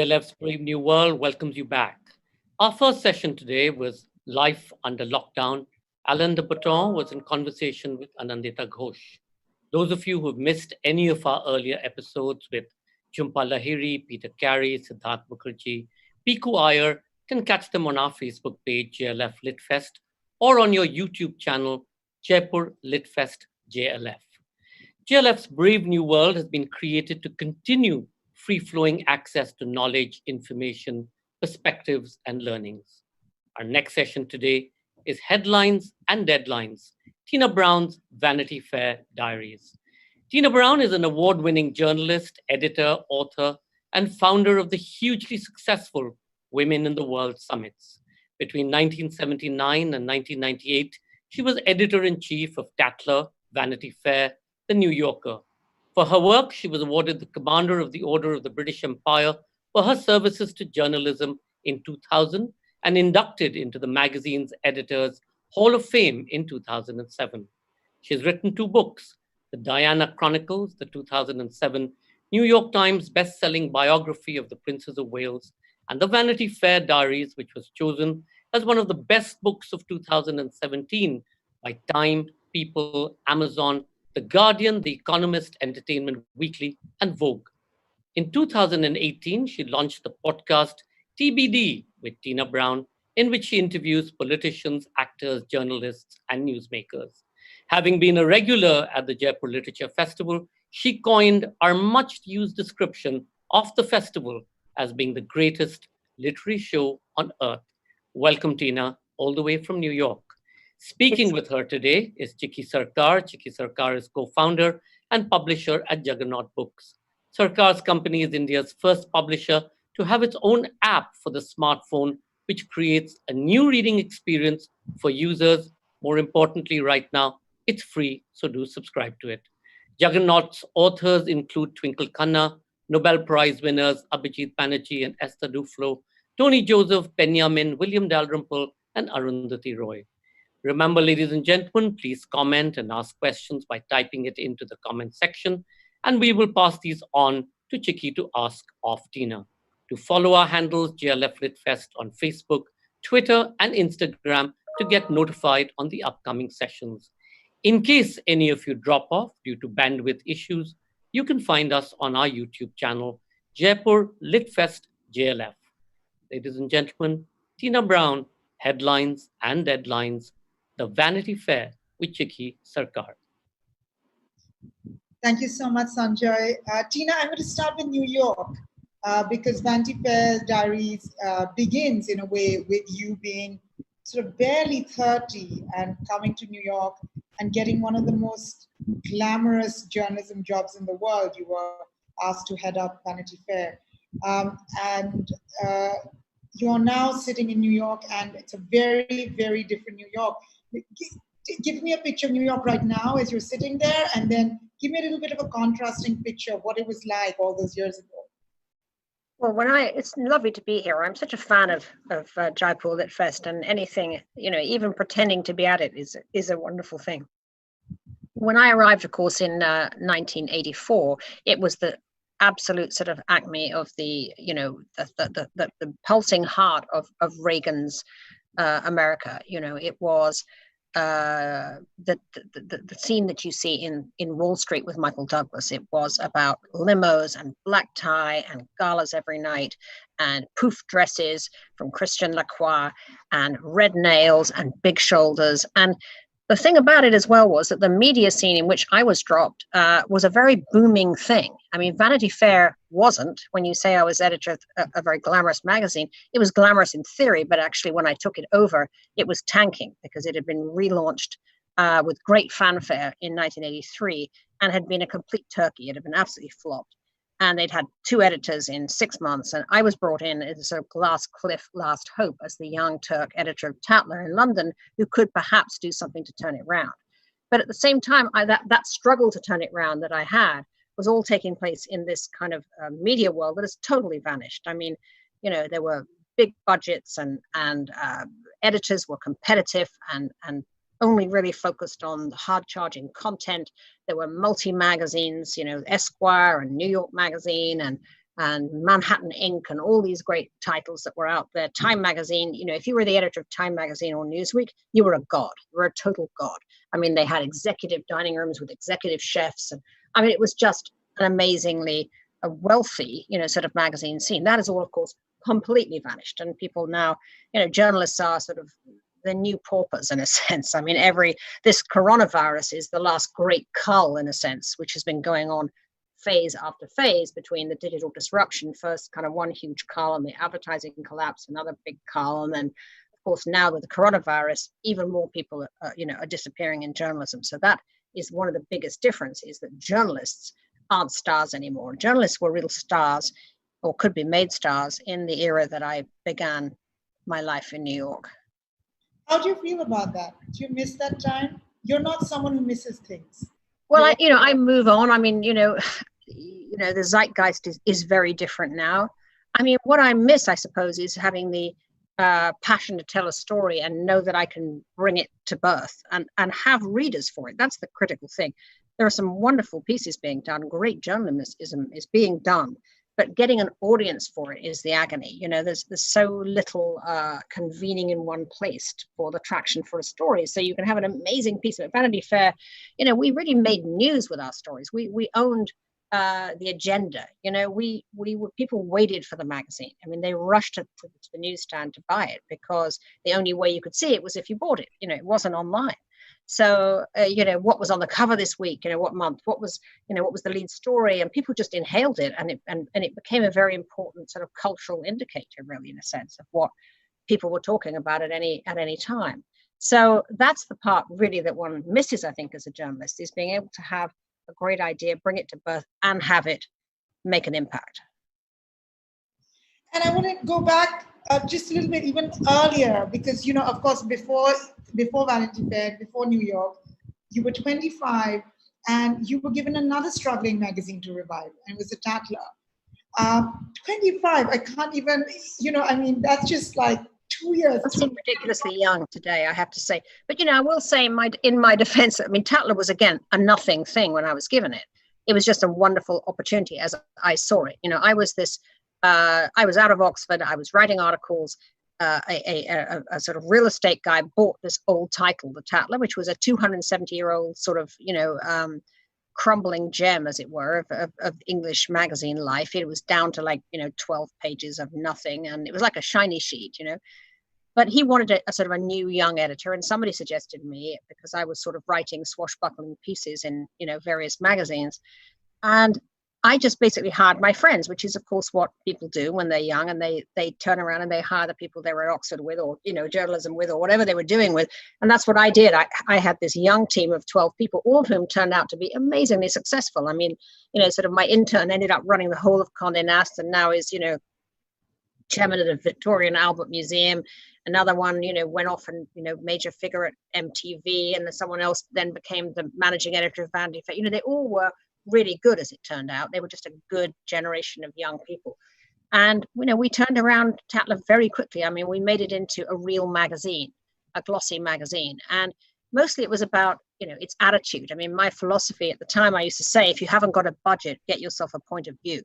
JLF's Brave New World welcomes you back. Our first session today was Life Under Lockdown. Alain de Botton was in conversation with Anandita Ghosh. Those of you who have missed any of our earlier episodes with Jhumpa Lahiri, Peter Carey, Siddharth Mukherjee, Piku Iyer can catch them on our Facebook page, JLF Litfest, or on your YouTube channel, Jaipur Litfest JLF. JLF's Brave New World has been created to continue free-flowing access to knowledge, information, perspectives, and learnings. Our next session today is Headlines and Deadlines, Tina Brown's Vanity Fair Diaries. Tina Brown is an award-winning journalist, editor, author, and founder of the hugely successful Women in the World Summits. Between 1979 and 1998, she was editor-in-chief of Tatler, Vanity Fair, The New Yorker. For her work, she was awarded the Commander of the Order of the British Empire for her services to journalism in 2000 and inducted into the magazine's Editors Hall of Fame in 2007. She has written 2 books, The Diana Chronicles, the 2007 New York Times best-selling biography of the Princess of Wales, and The Vanity Fair Diaries, which was chosen as one of the best books of 2017 by Time, People, Amazon, The Guardian, The Economist, Entertainment Weekly, and Vogue. In 2018, she launched the podcast TBD with Tina Brown, in which she interviews politicians, actors, journalists, and newsmakers. Having been a regular at the Jaipur Literature Festival, she coined our much-used description of the festival as being the greatest literary show on earth. Welcome, Tina, all the way from New York. Speaking with her today is Chiki Sarkar. Chiki Sarkar is co-founder and publisher at Juggernaut Books. Sarkar's company is India's first publisher to have its own app for the smartphone, which creates a new reading experience for users. More importantly, right now, it's free, so do subscribe to it. Juggernaut's authors include Twinkle Khanna, Nobel Prize winners Abhijit Banerjee and Esther Duflo, Tony Joseph, Benjamin, William Dalrymple, and Arundhati Roy. Remember, ladies and gentlemen, please comment and ask questions by typing it into the comment section, and we will pass these on to Chiki to ask of Tina. To follow our handles, JLF Litfest on Facebook, Twitter, and Instagram to get notified on the upcoming sessions. In case any of you drop off due to bandwidth issues, you can find us on our YouTube channel, Jaipur Litfest JLF. Ladies and gentlemen, Tina Brown, Headlines and Deadlines, The Vanity Fair with Chiki Sarkar. Thank you so much, Sanjay. Tina, I'm going to start with New York because Vanity Fair Diaries begins in a way with you being sort of barely 30 and coming to New York and getting one of the most glamorous journalism jobs in the world. You were asked to head up Vanity Fair. You're now sitting in New York, and it's a very, very different New York. Give me a picture of New York right now as you're sitting there, and then give me a little bit of a contrasting picture of what it was like all those years ago. Well, it's lovely to be here. I'm such a fan of Jaipur Lit Fest, and anything, even pretending to be at it is a wonderful thing. When I arrived, of course, in 1984, it was the absolute sort of acme of the pulsing heart of Reagan's America. It was the scene that you see in Wall Street with Michael Douglas. It was about limos and black tie and galas every night and poof dresses from Christian Lacroix and red nails and big shoulders. And the thing about it as well was that the media scene in which I was dropped was a very booming thing. I mean, Vanity Fair wasn't, when you say I was editor of a very glamorous magazine, it was glamorous in theory, but actually when I took it over, it was tanking because it had been relaunched with great fanfare in 1983 and had been a complete turkey. It had been absolutely flopped. And they'd had 2 editors in 6 months. And I was brought in as a sort of glass cliff last hope as the young Turk editor of Tatler in London, who could perhaps do something to turn it round. But at the same time, that struggle to turn it round that I had was all taking place in this kind of media world that has totally vanished. I mean, there were big budgets and editors were competitive and only really focused on the hard-charging content. There were multi-magazines, Esquire and New York Magazine, and and Manhattan Inc. and all these great titles that were out there. Time magazine, you know, if you were the editor of Time magazine or Newsweek, you were a god. You were a total god. I mean, they had executive dining rooms with executive chefs. And I mean, it was just an amazingly wealthy, you know, sort of magazine scene. That is all, of course, completely vanished. And people now, you know, journalists are sort of the new paupers in a sense. I mean, this coronavirus is the last great cull in a sense, which has been going on phase after phase between the digital disruption, first kind of one huge cull and the advertising collapse, another big cull, and then of course now with the coronavirus, even more people are disappearing in journalism. So that is one of the biggest differences, that journalists aren't stars anymore. Journalists were real stars, or could be made stars, in the era that I began my life in New York. How do you feel about that? Do you miss that time? You're not someone who misses things. Well, I move on. I mean, the zeitgeist is very different now. I mean, what I miss, I suppose, is having the passion to tell a story and know that I can bring it to birth and have readers for it. That's the critical thing. There are some wonderful pieces being done. Great journalism is being done, but getting an audience for it is the agony. You know, there's so little convening in one place for the traction for a story. So you can have an amazing piece of it. Vanity Fair, you know, we really made news with our stories. We owned the agenda. You know, people waited for the magazine. I mean, they rushed to the newsstand to buy it because the only way you could see it was if you bought it. You know, it wasn't online. So, what was on the cover this week, what month, what was the lead story, and people just inhaled it, and it became a very important sort of cultural indicator, really, in a sense, of what people were talking about at any time. So that's the part really that one misses, I think, as a journalist, is being able to have a great idea, bring it to birth, and have it make an impact. And I want to go back just a little bit even earlier, because, of course, before Vanity Fair, before New York, you were 25 and you were given another struggling magazine to revive, and it was a Tatler. 25, I can't even, that's just like 2 years. I seem ridiculously young today, I have to say. But, I will say in my defense, I mean, Tatler was, again, a nothing thing when I was given it. It was just a wonderful opportunity as I saw it. I was out of Oxford, I was writing articles. A sort of real estate guy bought this old title, The Tatler, which was a 270-year-old sort of, crumbling gem, as it were, of English magazine life. It was down to 12 pages of nothing, and it was like a shiny sheet, But he wanted a sort of a new young editor, and somebody suggested me, because I was sort of writing swashbuckling pieces in, various magazines. And I just basically hired my friends, which is, of course, what people do when they're young, and they turn around and they hire the people they were at Oxford with, or, journalism with, or whatever they were doing with. And that's what I did. I had this young team of 12 people, all of whom turned out to be amazingly successful. I mean, sort of my intern ended up running the whole of Condé Nast, and now is, chairman of the Victoria and Albert Museum. Another one, went off and, major figure at MTV, and then someone else then became the managing editor of Vanity Fair. They all were really good, as it turned out. They were just a good generation of young people. And, we turned around Tatler very quickly. I mean, we made it into a real magazine, a glossy magazine. And mostly it was about, its attitude. I mean, my philosophy at the time, I used to say, if you haven't got a budget, get yourself a point of view.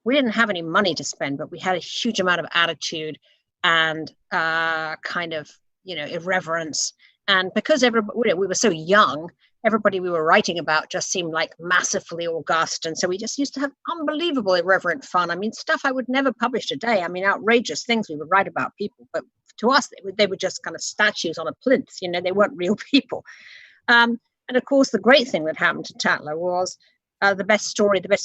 We didn't have any money to spend, but we had a huge amount of attitude and kind of, irreverence. And because everybody, we were so young, everybody we were writing about just seemed like massively august. And so we just used to have unbelievable irreverent fun. I mean, stuff I would never publish today. I mean, outrageous things we would write about people. But to us, they were just kind of statues on a plinth. They weren't real people. And of course, the great thing that happened to Tatler was the best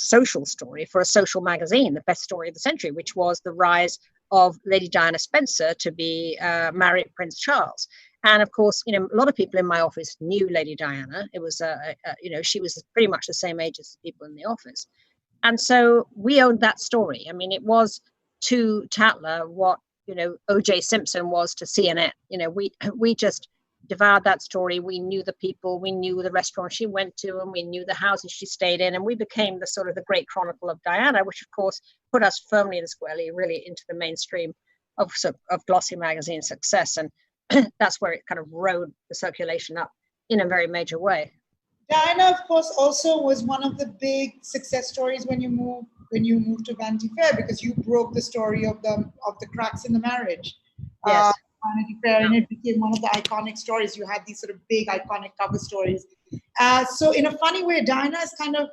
social story for a social magazine, the best story of the century, which was the rise of Lady Diana Spencer to be married Prince Charles. And of course, a lot of people in my office knew Lady Diana. It was, she was pretty much the same age as the people in the office. And so we owned that story. I mean, it was to Tatler what, O.J. Simpson was to CNN. We just devoured that story. We knew the people, we knew the restaurants she went to, and we knew the houses she stayed in. And we became the sort of the great chronicle of Diana, which of course put us firmly and squarely really into the mainstream of glossy magazine success. And that's where it kind of rode the circulation up in a very major way. Diana, of course, also was one of the big success stories when you moved to Vanity Fair, because you broke the story of the cracks in the marriage. Uh, Yes. Vanity Fair, and it became one of the iconic stories. You had these sort of big iconic cover stories. So in a funny way, Diana is kind of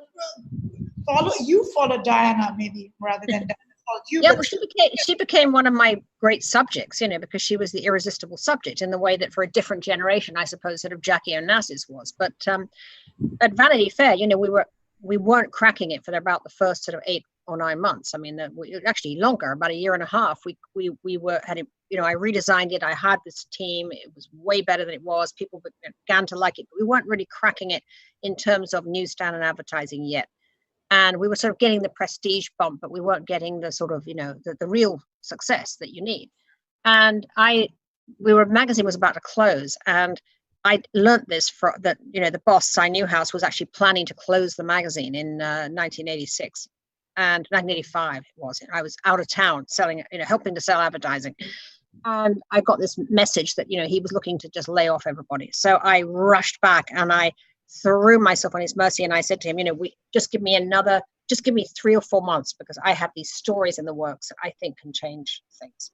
followed Diana maybe rather than Diana followed you. Yeah, But well, she became one of my great subjects, because she was the irresistible subject in the way that for a different generation, I suppose, sort of Jackie Onassis was. But at Vanity Fair, we weren't cracking it for about the first sort of 8 or 9 months. I mean, actually longer, about a year and a half. We were had it. I redesigned it. I had this team. It was way better than it was. People began to like it, but we weren't really cracking it in terms of newsstand and advertising yet. And we were sort of getting the prestige bump, but we weren't getting the sort of the real success that you need. And magazine was about to close, and I learnt this for that the boss, Cy Newhouse, was actually planning to close the magazine in 1986 and 1985 it was. I was out of town selling, helping to sell advertising, and I got this message that he was looking to just lay off everybody. So I rushed back and I threw myself on his mercy, and I said to him, we just give me 3 or 4 months, because I have these stories in the works that I think can change things.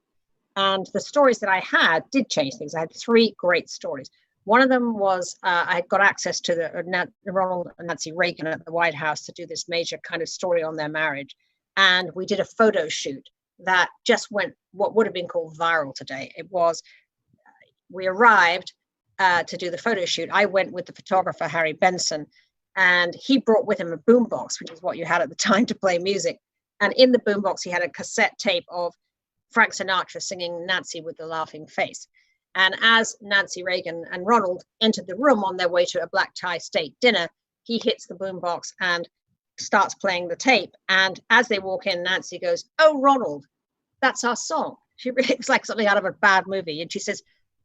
And the stories that I had did change things. I had 3 great stories. One of them was I got access to the Ronald and Nancy Reagan at the White House to do this major kind of story on their marriage. And we did a photo shoot that just went what would have been called viral today. We arrived to do the photo shoot. I went with the photographer, Harry Benson, and he brought with him a boombox, which is what you had at the time to play music. And in the boombox, he had a cassette tape of Frank Sinatra singing Nancy with the Laughing Face. And as Nancy Reagan and Ronald entered the room on their way to a black tie state dinner, he hits the boombox and starts playing the tape. And as they walk in, Nancy goes, "Oh, Ronald, that's our song." It's like something out of a bad movie. And she says,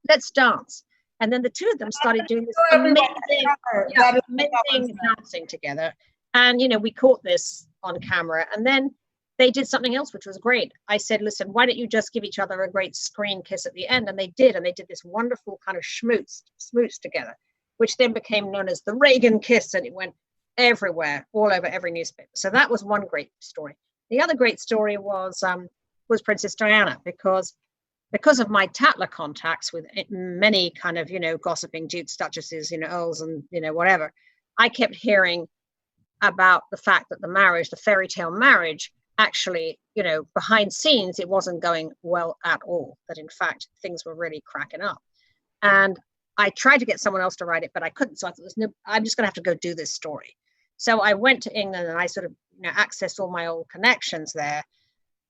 "Let's dance." And then the two of them started doing this amazing dancing together. And, we caught this on camera. And then they did something else, which was great. I said, "Listen, why don't you just give each other a great screen kiss at the end?" And they did. And they did this wonderful kind of smooch together, which then became known as the Reagan kiss. And it went everywhere, all over every newspaper. So that was one great story. The other great story was Princess Diana, because of my Tatler contacts with many kind of, gossiping dukes, duchesses, earls and, whatever, I kept hearing about the fact that the fairy tale marriage, actually, behind scenes, it wasn't going well at all, that in fact, things were really cracking up. And I tried to get someone else to write it, but I couldn't. So I thought, I'm just going to have to go do this story. So I went to England and I sort of, accessed all my old connections there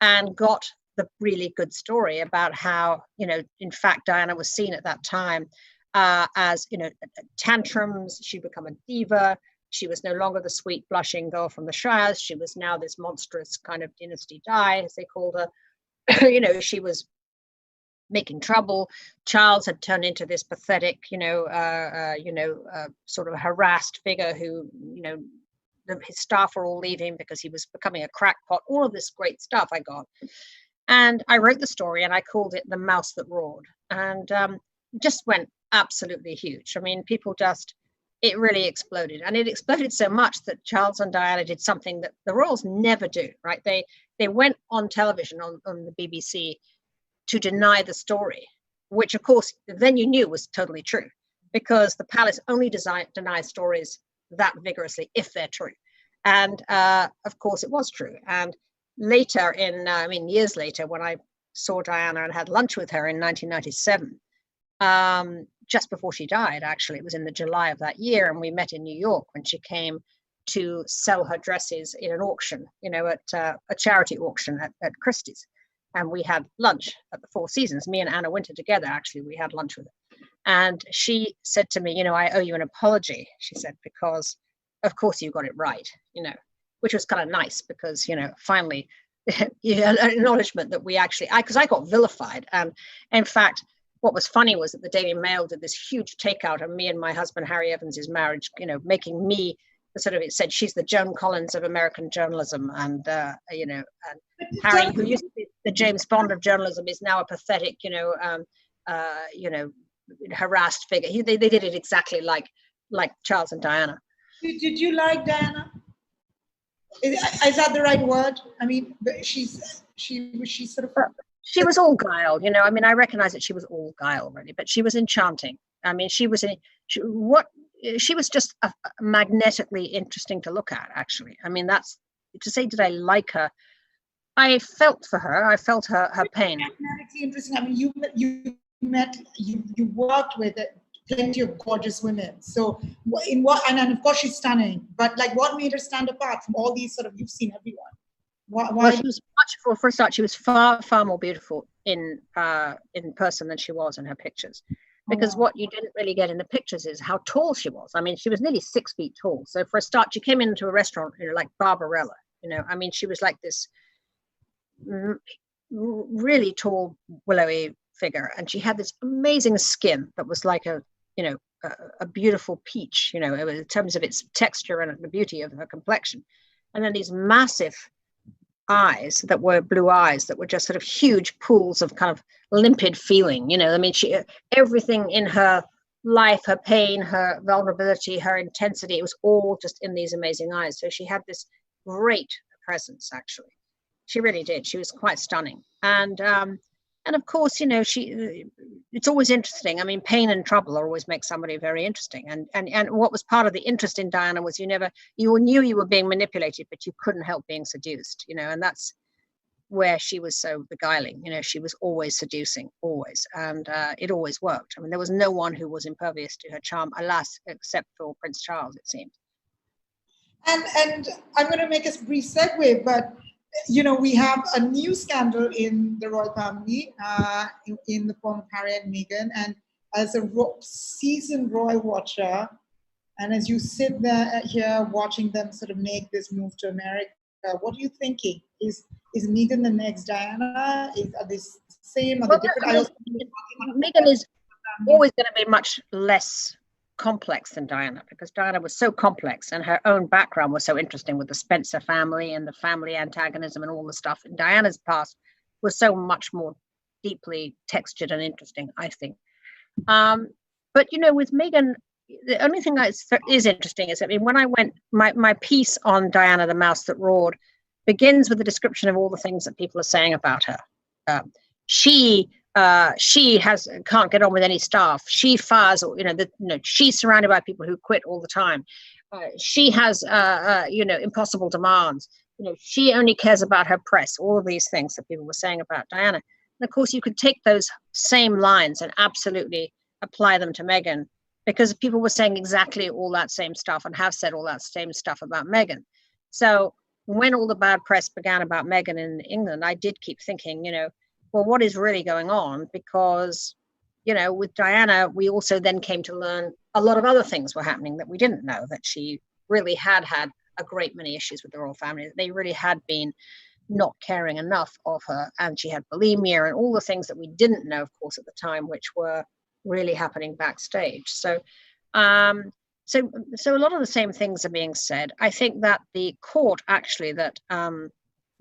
and got the really good story about how, in fact, Diana was seen at that time as, tantrums. She'd become a diva. She was no longer the sweet, blushing girl from the Shires. She was now this monstrous kind of dynasty Di, as they called her. She was making trouble. Charles had turned into this pathetic, sort of harassed figure who, his staff were all leaving because he was becoming a crackpot. All of this great stuff I got. And I wrote the story and I called it The Mouse That Roared. And just went absolutely huge. I mean, it really exploded. And it exploded so much that Charles and Diana did something that the royals never do, right? They went on television on the BBC to deny the story, which of course then you knew was totally true, because the palace only denies stories that vigorously if they're true. And of course it was true. And later years later, when I saw Diana and had lunch with her in 1997, just before she died, actually, it was in the July of that year, and we met in New York when she came to sell her dresses in an auction, at a charity auction at Christie's. And we had lunch at the Four Seasons. Me and Anna Wintour together, actually, we had lunch with her. And she said to me, "I owe you an apology," she said, "because of course you got it right," which was kind of nice because, finally, an acknowledgement that we actually, because I got vilified. And in fact, what was funny was that the Daily Mail did this huge takeout of me and my husband, Harry Evans's marriage, making me it said she's the Joan Collins of American journalism. And, and Harry, who used to be the James Bond of journalism, is now a pathetic, harassed figure. They did it exactly like Charles and Diana. Did you like Diana? Is that the right word? I mean, she's sort of. She was all guile, you know. I mean, I recognize that she was all guile, really, but she was enchanting. I mean, she was just magnetically interesting to look at, actually. I mean, that's to say, did I like her? I felt for her. I felt her pain. Magnetically interesting. I mean, you worked with plenty of gorgeous women. So in what, and of course she's stunning, but like what made her stand apart from all these sort of, you've seen everyone? Why? Well, she was much, for a start, she was far more beautiful in person than she was in her pictures. Because what you didn't really get in the pictures is how tall she was. I mean, she was nearly 6 feet tall. So for a start, she came into a restaurant, you know, like Barbarella. You know, I mean, she was like this really tall, willowy figure, and she had this amazing skin that was like a beautiful peach. You know, in terms of its texture and the beauty of her complexion, and then these massive eyes that were blue eyes that were just sort of huge pools of kind of limpid feeling. You know, I mean, everything in her life, her pain, her vulnerability, her intensity, it was all just in these amazing eyes. So she had this great presence, actually. She really did. She was quite stunning. And of course, you know, it's always interesting. I mean, pain and trouble always make somebody very interesting. And what was part of the interest in Diana was you knew you were being manipulated, but you couldn't help being seduced, you know, and that's where she was so beguiling. You know, she was always seducing, always. And it always worked. I mean, there was no one who was impervious to her charm, alas, except for Prince Charles, it seemed. And I'm going to make a brief segue, but you know, we have a new scandal in the royal family in the form of Harry and Meghan. And as a seasoned royal watcher, and as you sit there here watching them sort of make this move to America, what are you thinking? Is Meghan the next Diana? Are they the same? Are they different? Meghan is always going to be much less complex than Diana, because Diana was so complex and her own background was so interesting with the Spencer family and the family antagonism and all the stuff. And Diana's past was so much more deeply textured and interesting, I think. But you know, with Meghan, the only thing that is interesting is, I mean, when I went, my piece on Diana the Mouse That Roared begins with a description of all the things that people are saying about her. She can't get on with any staff. She fires, she's surrounded by people who quit all the time. She has, impossible demands. You know, she only cares about her press. All of these things that people were saying about Diana. And of course, you could take those same lines and absolutely apply them to Meghan, because people were saying exactly all that same stuff and have said all that same stuff about Meghan. So when all the bad press began about Meghan in England, I did keep thinking, you know, well, what is really going on? Because, you know, with Diana, we also then came to learn a lot of other things were happening that we didn't know, that she really had a great many issues with the royal family. They really had been not caring enough of her, and she had bulimia and all the things that we didn't know, of course, at the time, which were really happening backstage. So a lot of the same things are being said. I think that the court actually that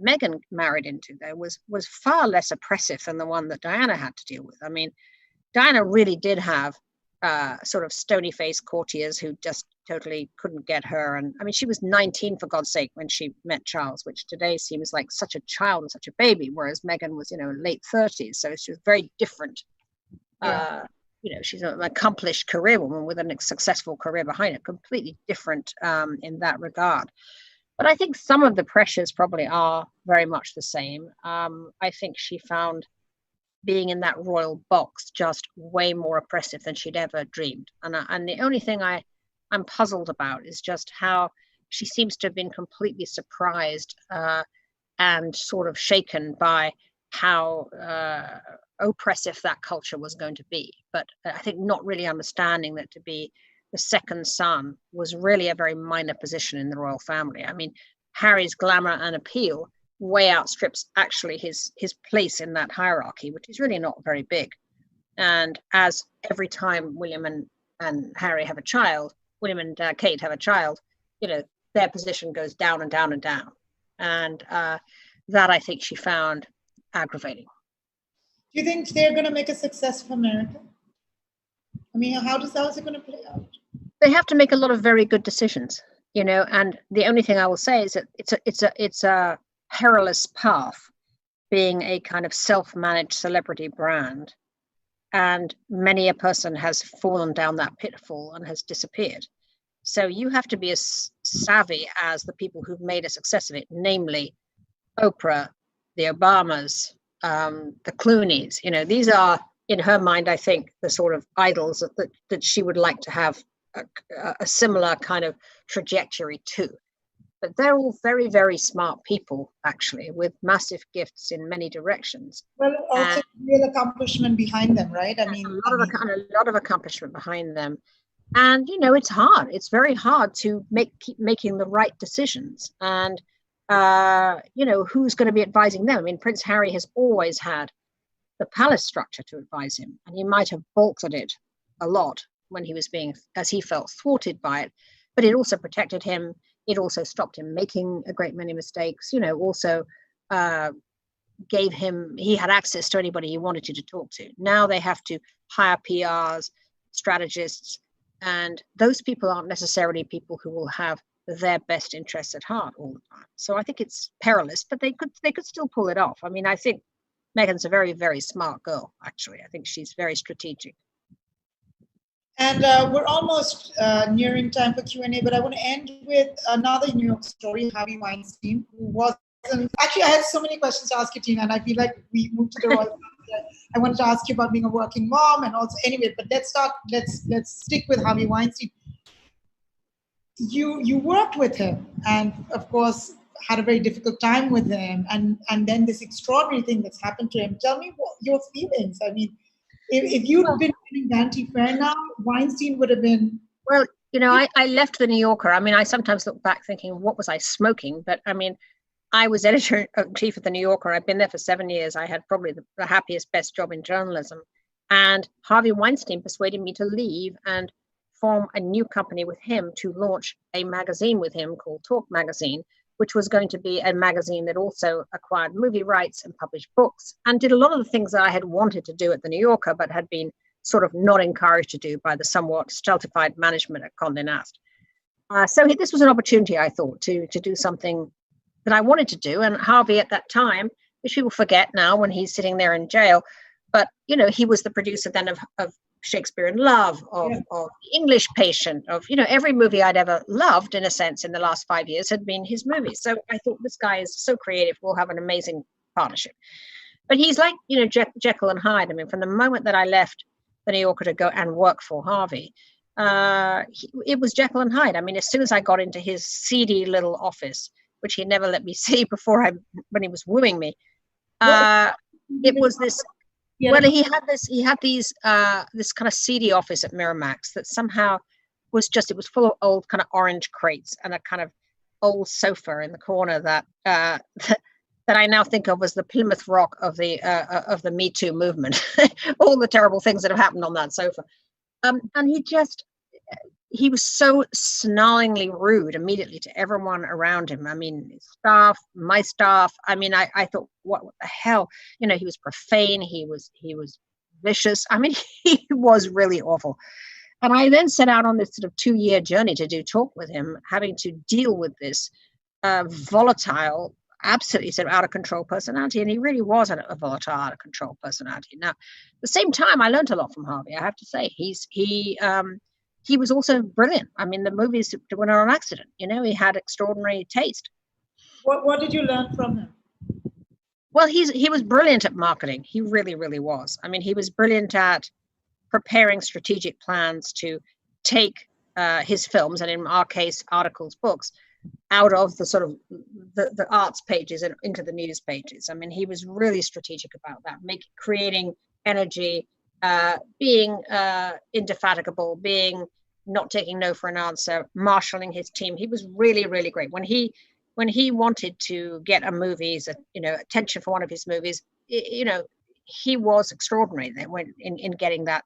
Meghan married into there was far less oppressive than the one that Diana had to deal with. I mean, Diana really did have sort of stony-faced courtiers who just totally couldn't get her. And I mean, she was 19, for God's sake, when she met Charles, which today seems like such a child and such a baby, whereas Meghan was, you know, late 30s. So she was very different. Yeah. You know, she's an accomplished career woman with a successful career behind her, completely different in that regard. But I think some of the pressures probably are very much the same. I think she found being in that royal box just way more oppressive than she'd ever dreamed. And the only thing I'm puzzled about is just how she seems to have been completely surprised and sort of shaken by how oppressive that culture was going to be. But I think not really understanding that to be the second son was really a very minor position in the royal family. I mean, Harry's glamour and appeal way outstrips actually his place in that hierarchy, which is really not very big. And as every time William and Harry have a child, William and Kate have a child, you know, their position goes down and down and down. And that I think she found aggravating. Do you think they're going to make a success of America? I mean, how is it going to play out? They have to make a lot of very good decisions. And the only thing I will say is that it's a perilous path, being a kind of self-managed celebrity brand, and many a person has fallen down that pitfall and has disappeared. So you have to be as savvy as the people who've made a success of it, namely Oprah, the Obamas, the Clooneys. These are, in her mind, I think, the sort of idols that she would like to have a similar kind of trajectory to. But they're all very, very smart people, actually, with massive gifts in many directions. Well, also real accomplishment behind them, right? I mean, a lot of accomplishment behind them. And, it's hard. It's very hard to keep making the right decisions. And, who's going to be advising them? I mean, Prince Harry has always had the palace structure to advise him, and he might have balked at it a lot when he was as he felt, thwarted by it. But it also protected him. It also stopped him making a great many mistakes, also he had access to anybody he wanted to talk to. Now they have to hire PRs, strategists, and those people aren't necessarily people who will have their best interests at heart all the time. So I think it's perilous, but they could still pull it off. I mean, I think Meghan's a very, very smart girl, actually. I think she's very strategic. And we're almost nearing time for Q&A, but I want to end with another New York story, Harvey Weinstein, who wasn't... Actually, I had so many questions to ask you, Tina, and I feel like we moved to the royal... I wanted to ask you about being a working mom and also... Anyway, but let's stick with Harvey Weinstein. You worked with him and, of course, had a very difficult time with him. And then this extraordinary thing that's happened to him. Tell me your feelings. I mean, if you'd been in Vanity Fair now, Weinstein would have been... Well, I left the New Yorker. I mean, I sometimes look back thinking, what was I smoking? But I mean, I was editor-in-chief of the New Yorker. I've been there for 7 years. I had probably the happiest, best job in journalism. And Harvey Weinstein persuaded me to leave and form a new company with him to launch a magazine with him called Talk Magazine, which was going to be a magazine that also acquired movie rights and published books and did a lot of the things that I had wanted to do at the New Yorker, but had been sort of not encouraged to do by the somewhat stultified management at Condé Nast. So this was an opportunity, I thought, to do something that I wanted to do. And Harvey at that time, which people forget now when he's sitting there in jail, but, he was the producer then of Shakespeare in Love, of The English Patient, of, every movie I'd ever loved, in a sense, in the last 5 years had been his movies. So I thought, this guy is so creative, we'll have an amazing partnership. But he's like, Jekyll and Hyde. I mean, from the moment that I left the New Yorker to go and work for Harvey, it was Jekyll and Hyde. I mean, as soon as I got into his seedy little office, which he never let me see when he was wooing me, it was this... Yeah. Well, he had this kind of seedy office at Miramax that somehow it was full of old kind of orange crates and a kind of old sofa in the corner that I now think of as the Plymouth Rock of the Me Too movement. All the terrible things that have happened on that sofa. And he was so snarlingly rude immediately to everyone around him. I mean, his staff, my staff. I mean, I thought, what the hell? He was profane. He was vicious. I mean, he was really awful. And I then set out on this sort of 2-year journey to do Talk with him, having to deal with this volatile, absolutely sort of out of control personality. And he really was a volatile, out of control personality. Now, at the same time, I learned a lot from Harvey. I have to say, he was also brilliant. I mean, the movies were not an accident. He had extraordinary taste. What did you learn from him? Well, he was brilliant at marketing. He really, really was. I mean, he was brilliant at preparing strategic plans to take his films, and in our case, articles, books, out of the sort of the arts pages and into the news pages. I mean, he was really strategic about that, creating energy, being indefatigable, being not taking no for an answer, marshalling his team. He was really, really great. When he wanted to get a movie's attention for one of his movies, he was extraordinary in getting that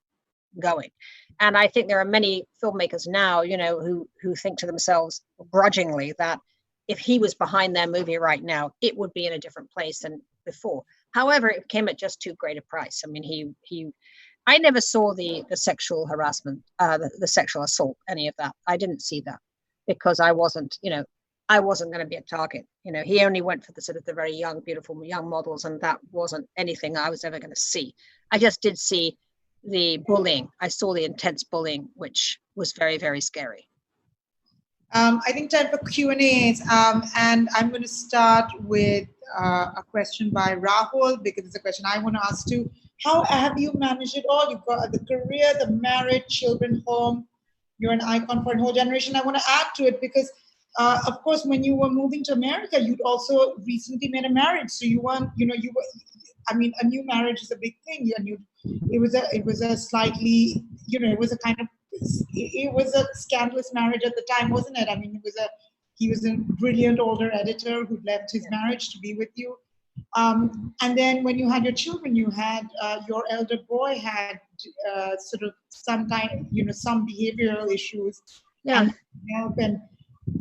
going. And I think there are many filmmakers now, who think to themselves grudgingly that if he was behind their movie right now, it would be in a different place than before. However, it came at just too great a price. I mean, I never saw the sexual harassment, the sexual assault, any of that. I didn't see that. because I wasn't, I wasn't going to be a target. He only went for the sort of the very young, beautiful young models, and that wasn't anything I was ever going to see. I just did see the bullying. I saw the intense bullying, which was very, very scary. I think time for Q&As, and I'm going to start with a question by Rahul, because it's a question I want to ask too. How have you managed it all? You've got the career, the marriage, children, home. You're an icon for a whole generation. I want to add to it because, of course, when you were moving to America, you'd also recently made a marriage. So you weren't, I mean, a new marriage is a big thing, and it was a slightly, it was a kind of, it was a scandalous marriage at the time, wasn't it? I mean, he was a brilliant older editor who left his marriage to be with you. And then when you had your children, you had your elder boy had sort of some behavioral issues. Yeah. And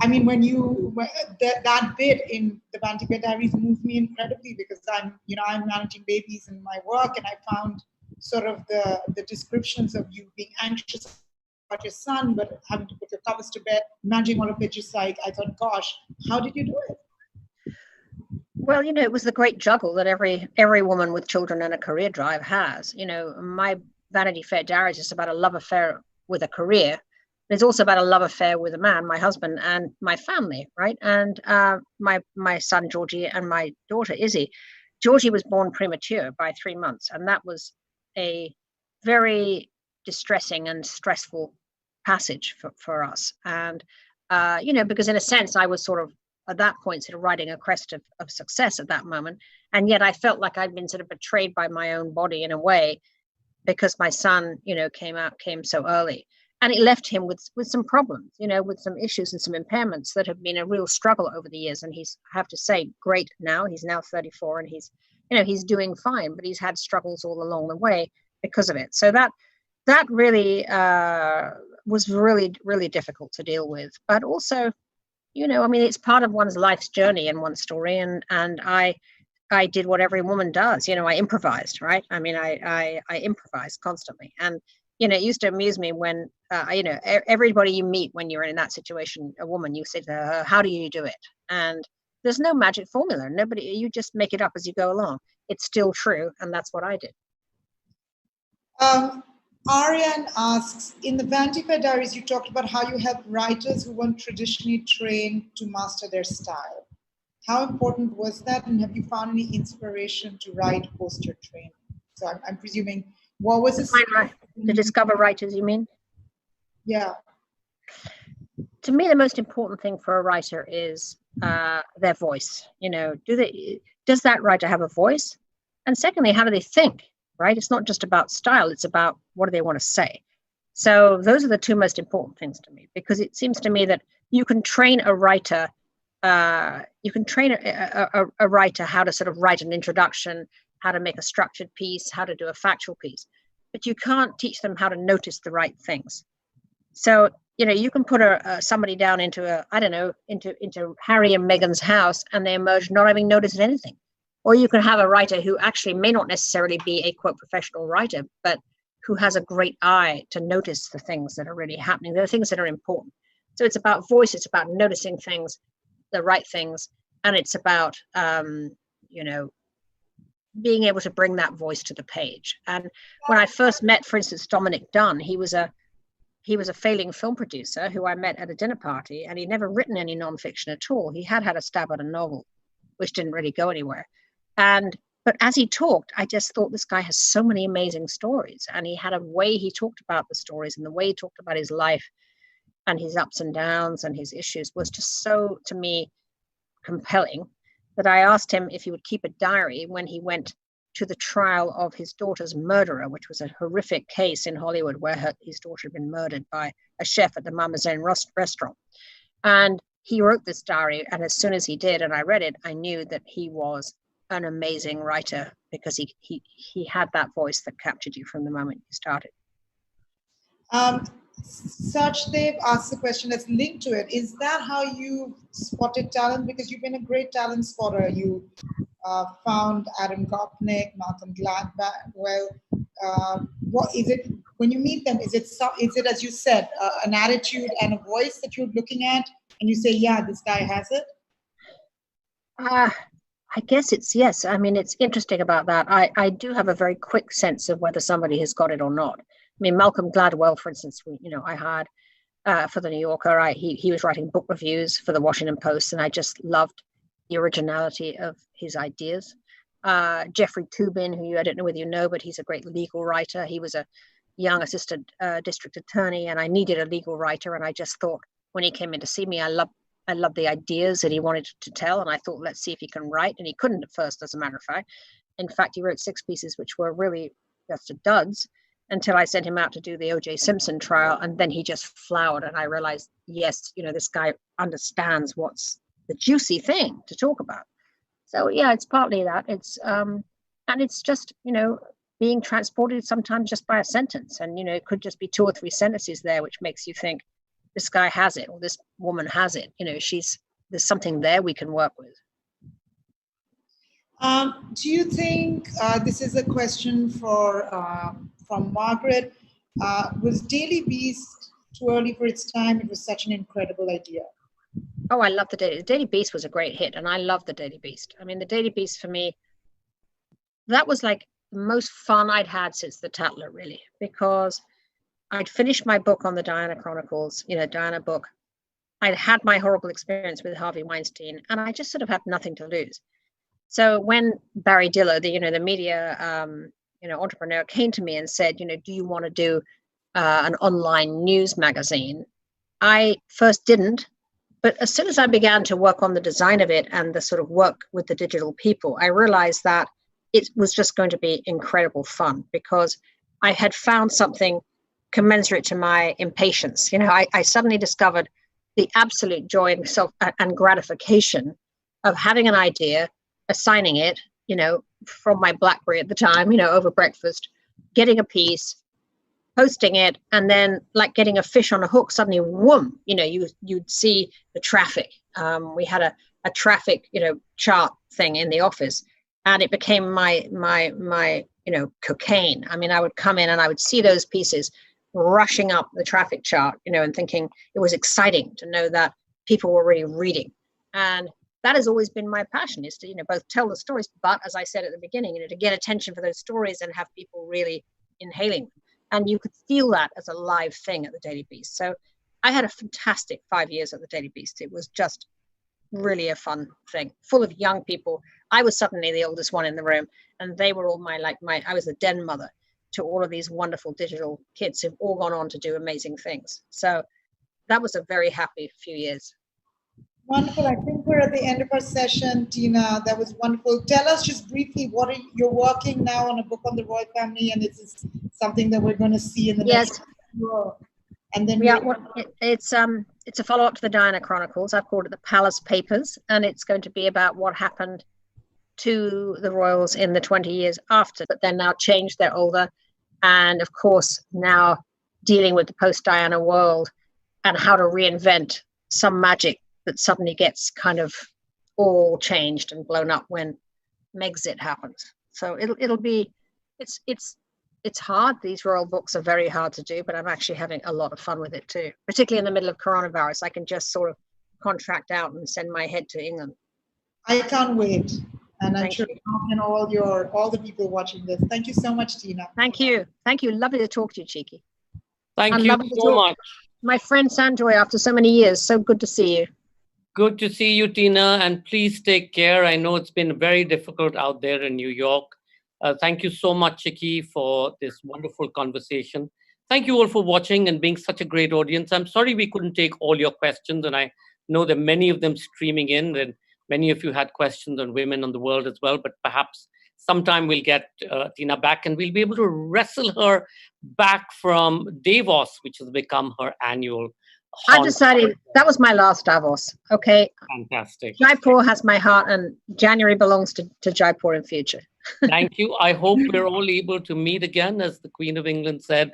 I mean, when that bit in the Vanity Fair Diaries moved me incredibly, because I'm managing babies in my work, and I found sort of the descriptions of you being anxious about your son, but having to put your covers to bed, managing all of it, just like, I thought, gosh, how did you do it? Well, it was the great juggle that every woman with children and a career drive has. My Vanity Fair Diaries is about a love affair with a career. It's also about a love affair with a man, my husband, and my family, right? And my son Georgie and my daughter Izzy. Georgie was born premature by 3 months, and that was a very distressing and stressful passage for us. And because in a sense I was sort of at that point sort of riding a crest of success at that moment, and yet I felt like I'd been sort of betrayed by my own body in a way, because my son came so early, and it left him with some problems, with some issues and some impairments that have been a real struggle over the years. And he's, I have to say, great now. He's now 34, and he's doing fine, but he's had struggles all along the way because of it. So that really was really, really difficult to deal with. But also, it's part of one's life's journey and one's story. And I did what every woman does. I improvised, right? I mean, I improvised constantly. And, it used to amuse me when, everybody you meet when you're in that situation, a woman, you say to her, how do you do it? And there's no magic formula. You just make it up as you go along. It's still true. And that's what I did. Ariane asks, in the Vanity Fair Diaries, you talked about how you help writers who weren't traditionally trained to master their style. How important was that, and have you found any inspiration to write post your training? So I'm presuming, what was this? To discover writers, you mean? Yeah. To me, the most important thing for a writer is their voice. Does that writer have a voice? And secondly, how do they think? Right? It's not just about style, it's about what do they want to say. So those are the two most important things to me, because it seems to me that you can train a writer, a writer how to sort of write an introduction, how to make a structured piece, how to do a factual piece, but you can't teach them how to notice the right things. So, you can put somebody down into into Harry and Meghan's house, and they emerge not having noticed anything. Or you can have a writer who actually may not necessarily be a quote professional writer, but who has a great eye to notice the things that are really happening. There are things that are important. So it's about voice, it's about noticing things, the right things, and it's about being able to bring that voice to the page. And when I first met, for instance, Dominic Dunn, he was a failing film producer who I met at a dinner party, and he'd never written any nonfiction at all. He had a stab at a novel, which didn't really go anywhere. But as he talked, I just thought, this guy has so many amazing stories, and he had a way he talked about the stories, and the way he talked about his life and his ups and downs and his issues was just so, to me, compelling, that I asked him if he would keep a diary when he went to the trial of his daughter's murderer, which was a horrific case in Hollywood where his daughter had been murdered by a chef at the Mama Zen restaurant. And he wrote this diary, and as soon as he did, and I read it, I knew that he was an amazing writer, because he had that voice that captured you from the moment you started. Sachdev asked a question that's linked to it. Is that how you spotted talent? Because you've been a great talent spotter. You found Adam Gopnik, Malcolm Gladwell. What is it? when you meet them, is it as you said, an attitude and a voice that you're looking at, and you say, yeah, this guy has it? I guess it's yes. I mean, it's interesting about that. I do have a very quick sense of whether somebody has got it or not. I mean, Malcolm Gladwell, for instance, I hired for the New Yorker. He was writing book reviews for the Washington Post, and I just loved the originality of his ideas. Jeffrey Toobin, who I don't know whether you know, but he's a great legal writer. He was a young assistant district attorney, and I needed a legal writer. And I just thought when he came in to see me, I loved the ideas that he wanted to tell. And I thought, let's see if he can write. And he couldn't at first, as a matter of fact. In fact, he wrote 6 pieces, which were really just duds, until I sent him out to do the O.J. Simpson trial. And then he just flowered. And I realized, yes, this guy understands what's the juicy thing to talk about. So, yeah, it's partly that. It's and it's just, being transported sometimes just by a sentence. And, it could just be 2 or 3 sentences there, which makes you think, this guy has it, or this woman has it. There's something there we can work with. Do you think, this is a question from Margaret, was Daily Beast too early for its time? It was such an incredible idea. Oh, I love the Daily Beast was a great hit, and I love the Daily Beast. I mean, the Daily Beast for me, that was like the most fun I'd had since the Tatler, really, because I'd finished my book on the Diana Chronicles, Diana book. I'd had my horrible experience with Harvey Weinstein, and I just sort of had nothing to lose. So when Barry Diller, the media, entrepreneur, came to me and said, do you want to do an online news magazine? I first didn't, but as soon as I began to work on the design of it and the sort of work with the digital people, I realized that it was just going to be incredible fun, because I had found something commensurate to my impatience. I suddenly discovered the absolute joy and gratification of having an idea, assigning it, from my BlackBerry at the time, over breakfast, getting a piece, posting it, and then like getting a fish on a hook, suddenly, whoom, you'd see the traffic. We had a traffic, chart thing in the office, and it became my cocaine. I mean, I would come in and I would see those pieces rushing up the traffic chart, and thinking it was exciting to know that people were really reading. And that has always been my passion, is to, both tell the stories, but as I said at the beginning, to get attention for those stories and have people really inhaling them. And you could feel that as a live thing at the Daily Beast. So I had a fantastic 5 years at the Daily Beast. It was just really a fun thing, full of young people. I was suddenly the oldest one in the room, and they were all I was the den mother to all of these wonderful digital kids who've all gone on to do amazing things. So that was a very happy few years. Wonderful. I think we're at the end of our session, Tina. That was wonderful. Tell us just briefly, you're working now on a book on the royal family, and this is something that we're going to see in the next year. And then it's a follow-up to the Diana Chronicles. I've called it the Palace Papers, and it's going to be about what happened to the royals in the 20 years after, but they're now changed, they're older, and of course now dealing with the post-Diana world and how to reinvent some magic that suddenly gets kind of all changed and blown up when Megxit happens. So it's hard. These royal books are very hard to do, but I'm actually having a lot of fun with it too, particularly in the middle of coronavirus. I can just sort of contract out and send my head to England. I can't wait. And I'm sure all the people watching this. Thank you so much, Tina. Thank you. Lovely to talk to you, Chiki. Thank you so much. My friend Sanjoy, after so many years, so good to see you. Good to see you, Tina, and please take care. I know it's been very difficult out there in New York. Thank you so much, Chiki, for this wonderful conversation. Thank you all for watching and being such a great audience. I'm sorry we couldn't take all your questions, and I know that many of them streaming in, and many of you had questions on women on the world as well, but perhaps sometime we'll get Tina back and we'll be able to wrestle her back from Davos, which has become her annual haunt. I decided that was my last Davos. Okay. Fantastic. Jaipur has my heart, and January belongs to Jaipur in future. Thank you. I hope we're all able to meet again. As the Queen of England said,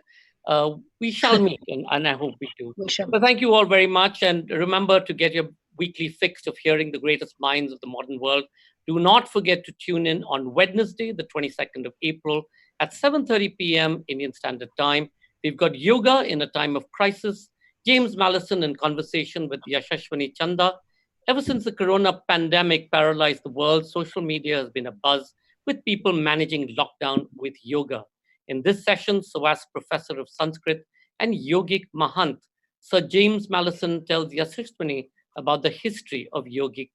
we shall meet, and I hope we do. But thank you all very much. And remember to get your weekly fix of hearing the greatest minds of the modern world. Do not forget to tune in on Wednesday, the 22nd of April at 7:30 p.m. Indian Standard Time We've got yoga in a time of crisis, James Mallison in conversation with Yashashwani Chanda. Ever since the corona pandemic paralyzed the world, social media has been a buzz with people managing lockdown with yoga. In this session, SOAS professor of Sanskrit and yogic Mahant, Sir James Mallison tells Yashashwani about the history of yogic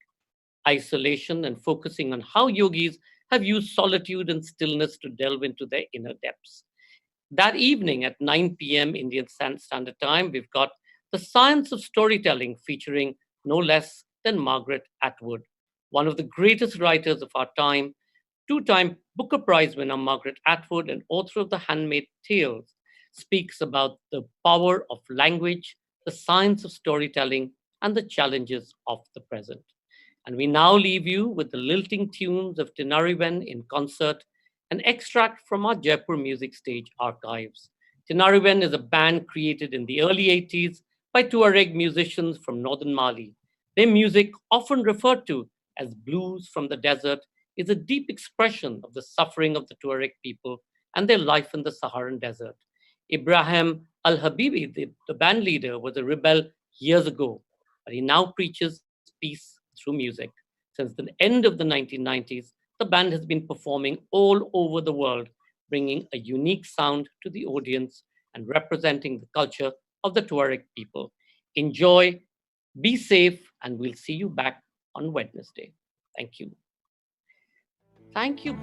isolation and focusing on how yogis have used solitude and stillness to delve into their inner depths. That evening at 9 p.m. Indian Standard Time, we've got The Science of Storytelling featuring no less than Margaret Atwood, one of the greatest writers of our time, two-time Booker Prize winner Margaret Atwood and author of The Handmaid's Tales, speaks about the power of language, the science of storytelling, and the challenges of the present. And we now leave you with the lilting tunes of Tinariwen in concert, an extract from our Jaipur Music Stage archives. Tinariwen is a band created in the early 80s by Tuareg musicians from northern Mali. Their music, often referred to as blues from the desert, is a deep expression of the suffering of the Tuareg people and their life in the Saharan desert. Ibrahim Al Habibi, the band leader, was a rebel years ago, but he now preaches peace through music. Since the end of the 1990s, the band has been performing all over the world, bringing a unique sound to the audience and representing the culture of the Tuareg people. Enjoy, be safe, and we'll see you back on Wednesday. Thank you. Thank you.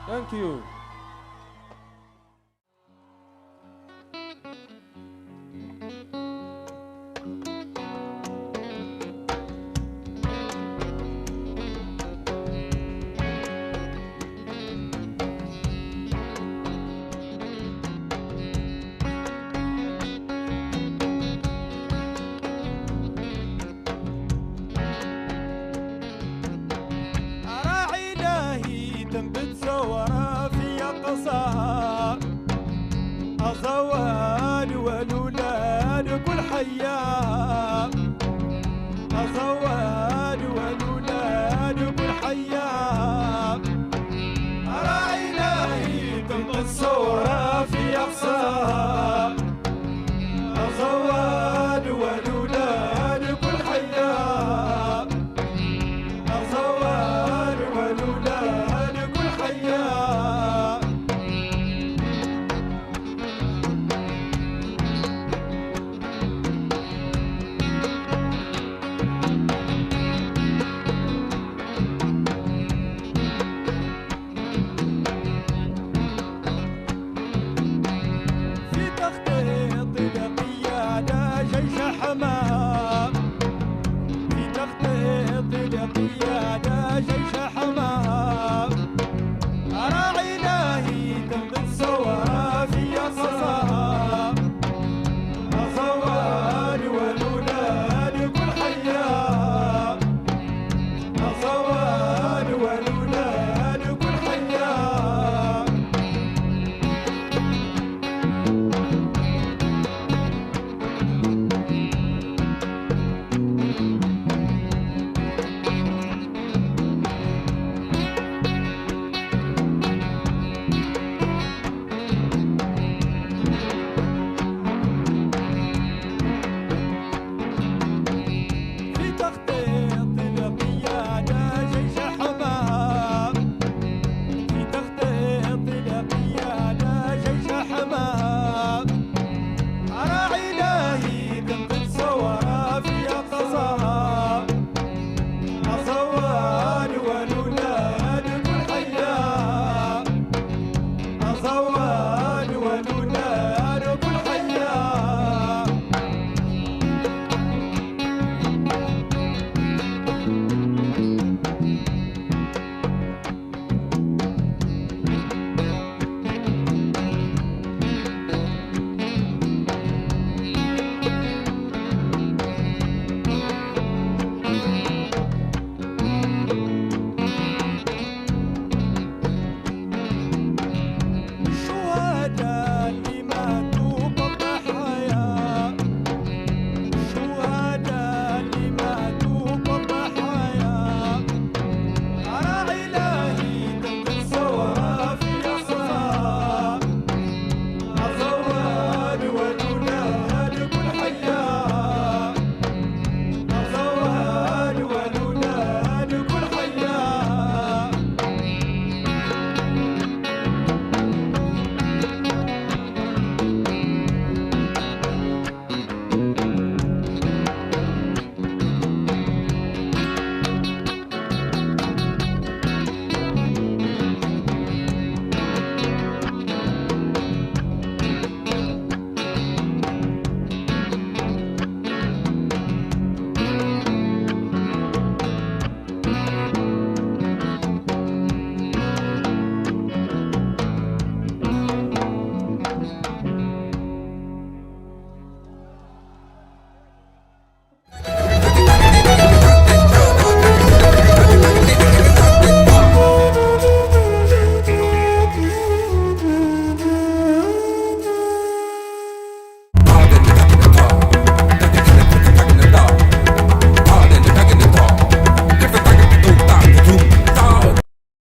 Thank you. أراعي إلهي تنبت سورة في قصار